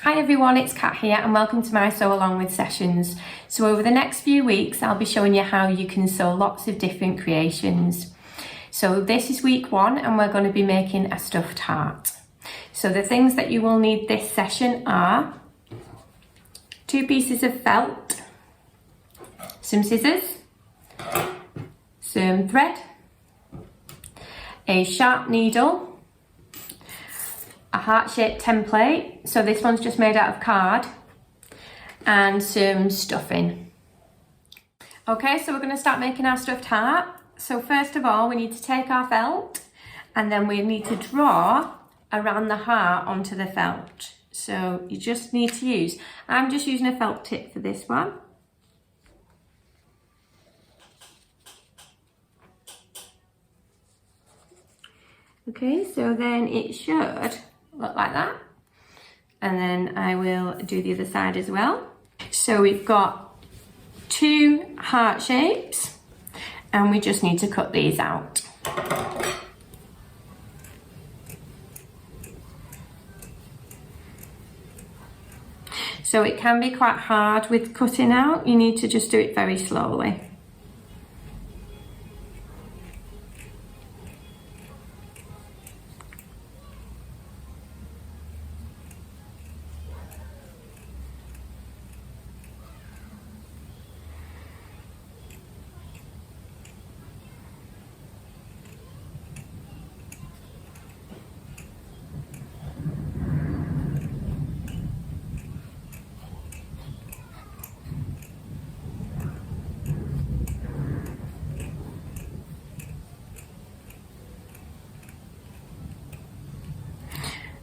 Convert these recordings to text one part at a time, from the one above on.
Hi everyone, it's Kat here and welcome to my Sew Along With sessions. So over the next few weeks I'll be showing you how you can sew lots of different creations. So this is week 1 and we're going to be making a stuffed heart. So the things that you will need this session are 2 pieces of felt, some scissors, some thread, a sharp needle, a heart-shaped template, so this one's just made out of card, and some stuffing. Okay, so we're going to start making our stuffed heart. So first of all we need to take our felt and then we need to draw around the heart onto the felt. So you just need to use, I'm just using a felt tip for this one. Okay, so then it should look like that, and then I will do the other side as well. So we've got 2 heart shapes and we just need to cut these out. So it can be quite hard with cutting out, you need to just do it very slowly.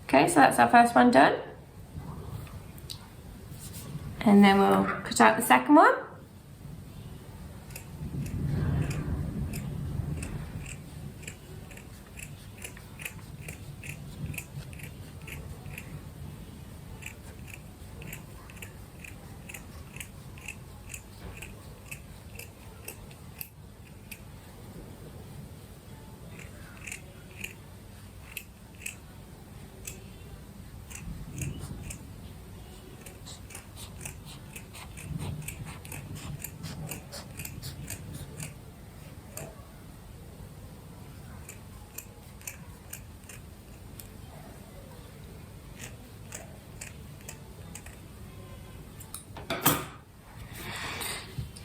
Okay, so that's our first one done. And then we'll cut out the second one.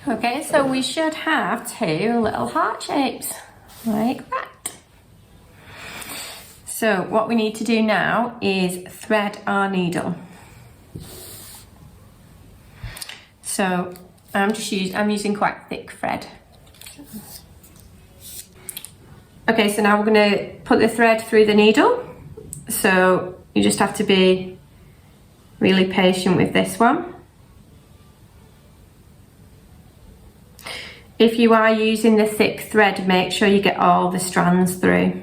Okay, so we should have 2 little heart shapes, like that. So what we need to do now is thread our needle. So I'm using quite thick thread. Okay, so now we're going to put the thread through the needle. So you just have to be really patient with this one. If you are using the thick thread, make sure you get all the strands through.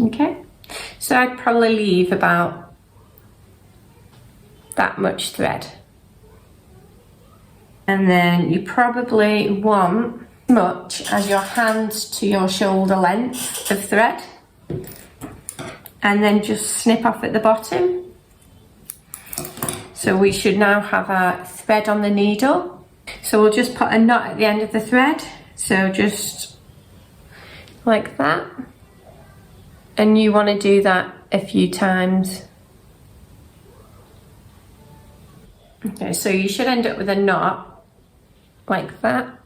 Okay, so I'd probably leave about that much thread. And then you probably want as much as your hands to your shoulder length of thread. And then just snip off at the bottom. So we should now have our thread on the needle. So we'll just put a knot at the end of the thread. So just like that. And you want to do that a few times. Okay, so you should end up with a knot like that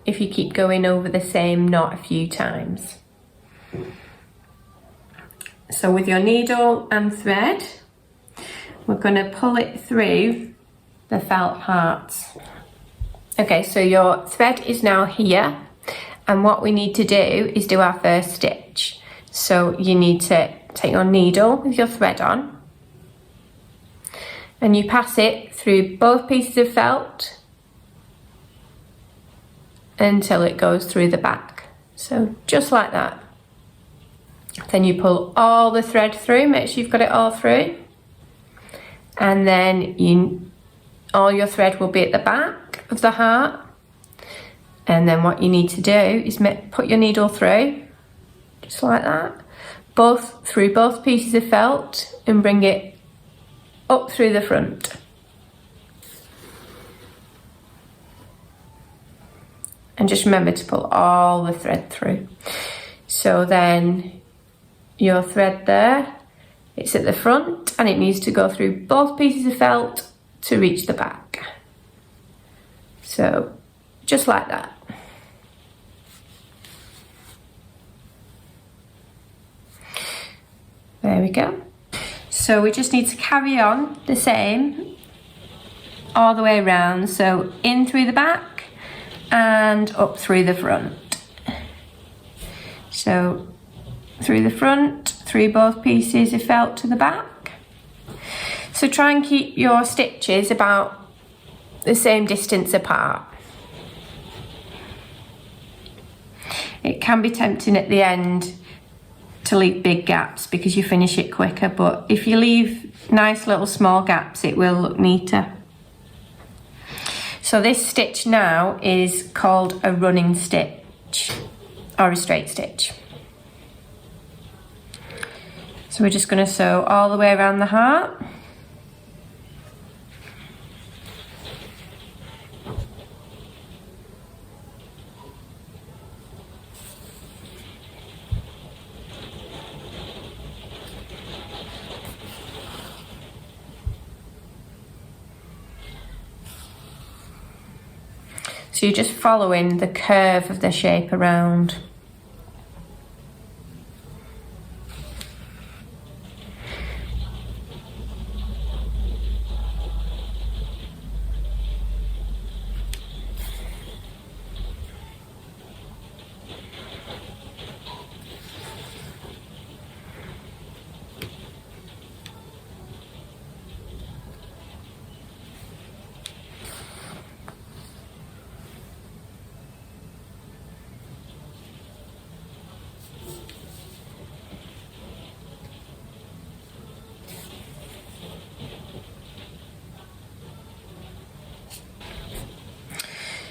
if you keep going over the same knot a few times. So with your needle and thread, we're going to pull it through the felt hearts. Okay, so your thread is now here, and what we need to do is do our first stitch. So you need to take your needle with your thread on and you pass it through both pieces of felt until it goes through the back. So just like that. Then you pull all the thread through, make sure you've got it all through. And then all your thread will be at the back of the heart. And then what you need to do is put your needle through, just like that. through both pieces of felt and bring it up through the front. And just remember to pull all the thread through. So then your thread there, it's at the front and it needs to go through both pieces of felt to reach the back. So just like that. There we go. So we just need to carry on the same all the way around. So in through the back and up through the front. So through the front, through both pieces of felt to the back. So try and keep your stitches about the same distance apart. It can be tempting at the end to leave big gaps because you finish it quicker, but if you leave nice little small gaps, it will look neater. So this stitch now is called a running stitch or a straight stitch. So we're just going to sew all the way around the heart. So you're just following the curve of the shape around.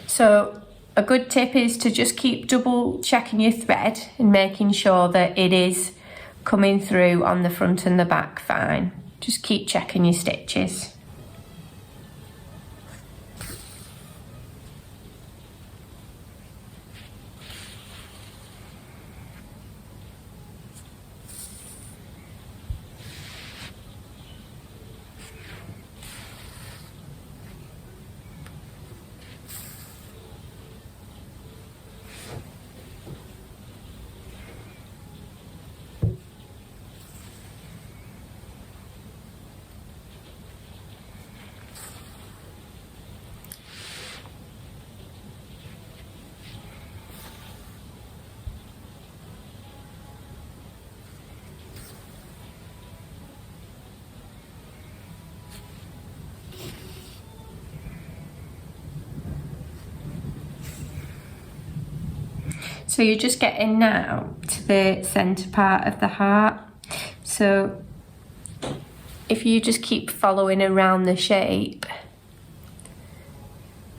So a good tip is to just keep double checking your thread and making sure that it is coming through on the front and the back fine. Just keep checking your stitches. So you're just getting now to the centre part of the heart. So if you just keep following around the shape,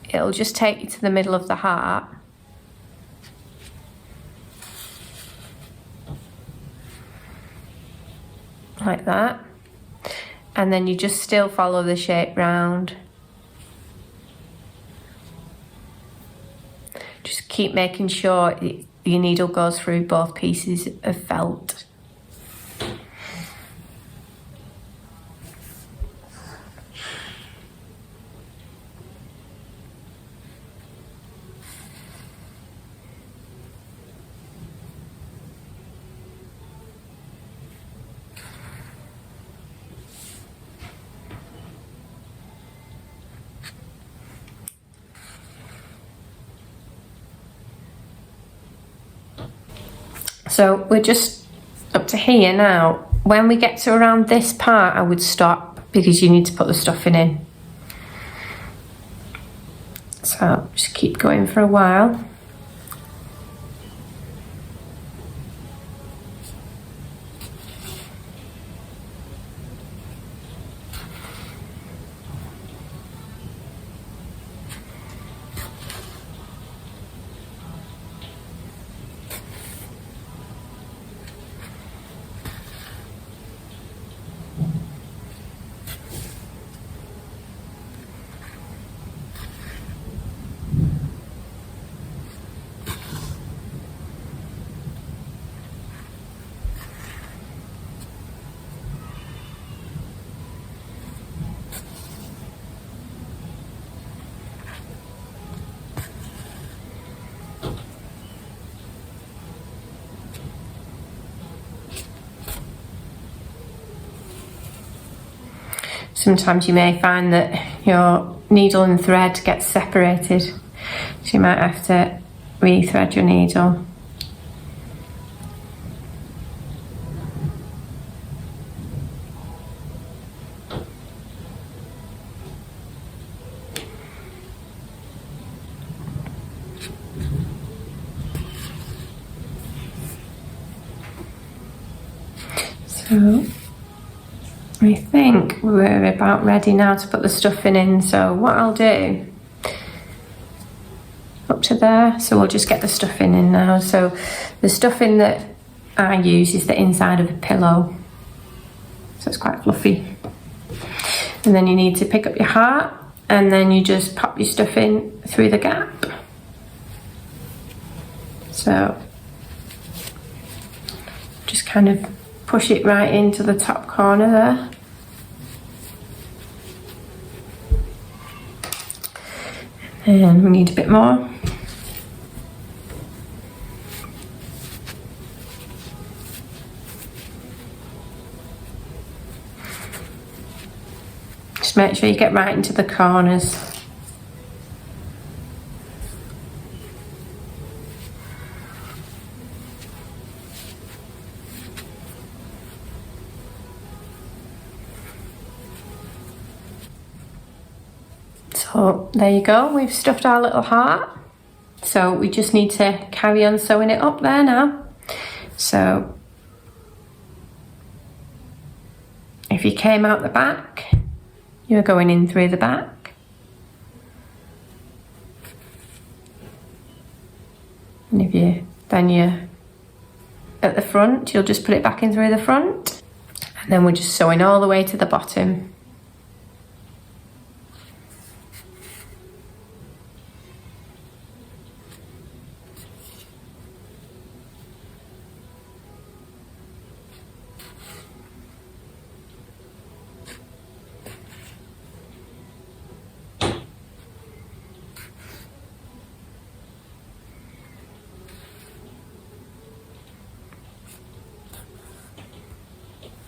it'll just take you to the middle of the heart. Like that. And then you just still follow the shape round. Just keep making sure your needle goes through both pieces of felt. So we're just up to here now. When we get to around this part, I would stop because you need to put the stuffing in. So just keep going for a while. sometimes you may find that your needle and thread gets separated, so you might have to re-thread your needle. So I think we're about ready now to put the stuffing in. So what I'll do, up to there, so we'll just get the stuffing in now. So the stuffing that I use is the inside of a pillow, so it's quite fluffy. And then you need to pick up your heart, and then you just pop your stuffing through the gap. So just kind of push it right into the top corner there. And we need a bit more. Just make sure you get right into the corners. So there you go, we've stuffed our little heart. So we just need to carry on sewing it up there now. So if you came out the back, you're going in through the back. And if you're at the front, you'll just put it back in through the front. And then we're just sewing all the way to the bottom.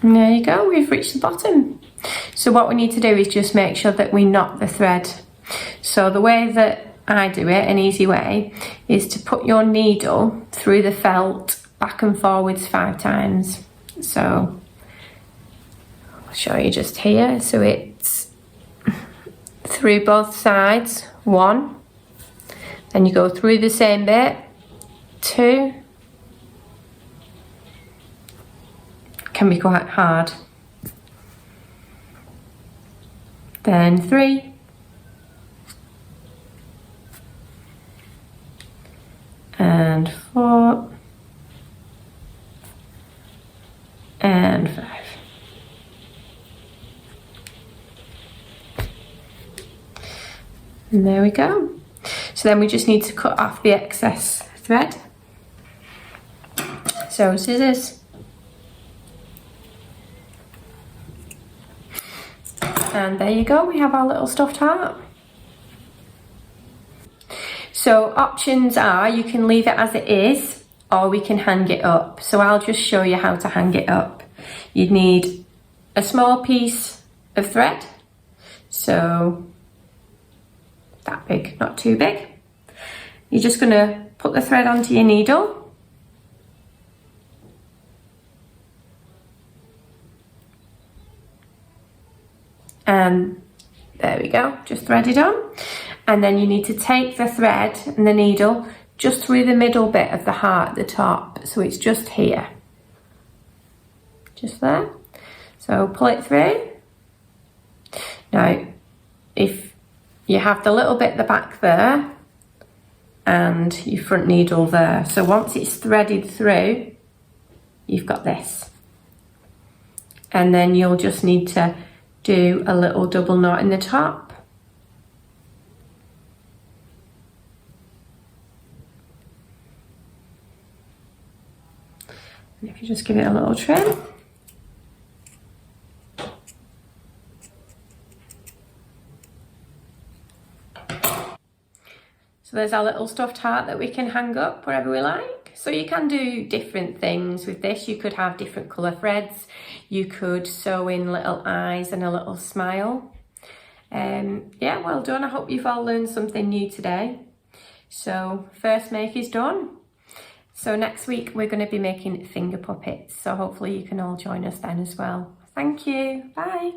And there you go, we've reached the bottom. So what we need to do is just make sure that we knot the thread. So the way that I do it, an easy way, is to put your needle through the felt back and forwards 5 times. So I'll show you just here. So it's through both sides, 1. Then you go through the same bit, 2. Can be quite hard. Then 3. And 4. And 5. And there we go. So then we just need to cut off the excess thread. So scissors. And there you go, we have our little stuffed heart. So options are, you can leave it as it is, or we can hang it up. So I'll just show you how to hang it up. You'd need a small piece of thread, so that big, not too big. You're just gonna put the thread onto your needle. And there we go, just thread it on. And then you need to take the thread and the needle just through the middle bit of the heart at the top. So it's just here, just there. So pull it through. Now, if you have the little bit at the back there and your front needle there, so once it's threaded through, you've got this. And then you'll just need to do a little double knot in the top. And if you just give it a little trim. So there's our little stuffed heart that we can hang up wherever we like. So you can do different things with this. You could have different colour threads. You could sew in little eyes and a little smile. Yeah, well done. I hope you've all learned something new today. So first make is done. So next week we're going to be making finger puppets. So hopefully you can all join us then as well. Thank you. Bye.